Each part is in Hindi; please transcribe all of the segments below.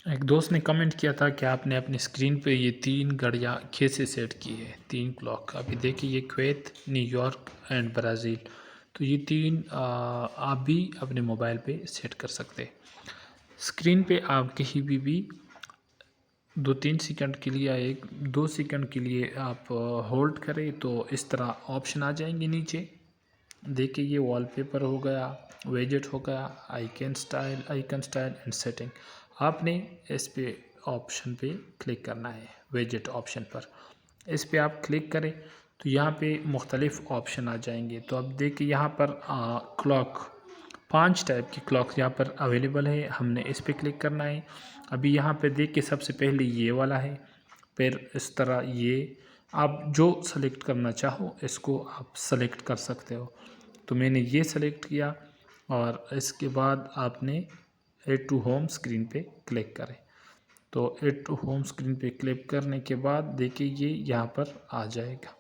एक दोस्त ने कमेंट किया था कि आपने अपनी स्क्रीन पे ये 3 घड़ियाँ कैसे सेट की है, 3 क्लॉक। अभी देखिए ये कुवैत, न्यूयॉर्क एंड ब्राज़ील। तो ये 3 आप भी अपने मोबाइल पे सेट कर सकते हैं। स्क्रीन पे आप कहीं भी 2-3 सेकंड के लिए या 1-2 सेकंड के लिए आप होल्ड करें तो इस तरह ऑप्शन आ जाएंगे नीचे। देखिए ये वॉलपेपर हो गया, वेजेट हो गया, आइकन स्टाइल एंड सेटिंग। आपने इस पे ऑप्शन पे क्लिक करना है, वेजेट ऑप्शन पर। इस पे आप क्लिक करें तो यहाँ पे मुख्तलिफ़ ऑप्शन आ जाएंगे। तो अब देखिए यहाँ पर क्लॉक 5 टाइप की क्लॉक यहाँ पर अवेलेबल है। हमने इस पे क्लिक करना है। अभी यहाँ पे देखिए सबसे पहले ये वाला है, फिर इस तरह ये। आप जो सेलेक्ट करना चाहो इसको आप सेलेक्ट कर सकते हो। तो मैंने ये सेलेक्ट किया और इसके बाद आपने ऐड टू होम स्क्रीन पे क्लिक करें। तो ऐड टू होम स्क्रीन पे क्लिक करने के बाद देखिए ये यहाँ पर आ जाएगा।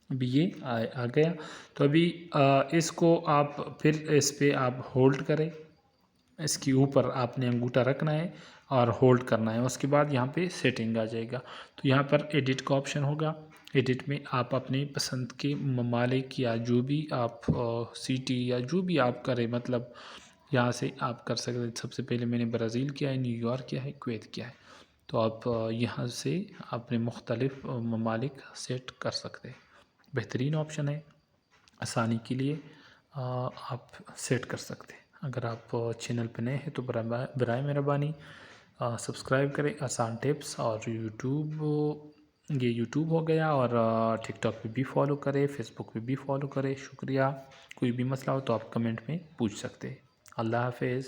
अभी ये आ गया। तो अभी इसको आप फिर इस पे आप होल्ड करें। इसके ऊपर आपने अंगूठा रखना है और होल्ड करना है। उसके बाद यहाँ पे सेटिंग आ जाएगा। तो यहाँ पर एडिट का ऑप्शन होगा। एडिट में आप अपनी पसंद के ममालिक या जो भी आप सिटी या जो भी आप करें, मतलब यहाँ से आप कर सकते हैं। सबसे पहले मैंने ब्राज़ील किया है, न्यूयॉर्क किया है, कुवैत किया है। तो आप यहाँ से अपने मुख्तलिफ़ ममालिक सेट कर सकते हैं। बेहतरीन ऑप्शन है, आसानी के लिए आप सेट कर सकते हैं। अगर आप चैनल पे नए हैं तो बराए मेहरबानी सब्सक्राइब करें। आसान टिप्स और ये यूट्यूब हो गया, और टिकटॉक पे भी फॉलो करें, फेसबुक पे भी फॉलो करें। शुक्रिया। कोई भी मसला हो तो आप कमेंट में पूछ सकते हैं। अल्लाह हाफिज़।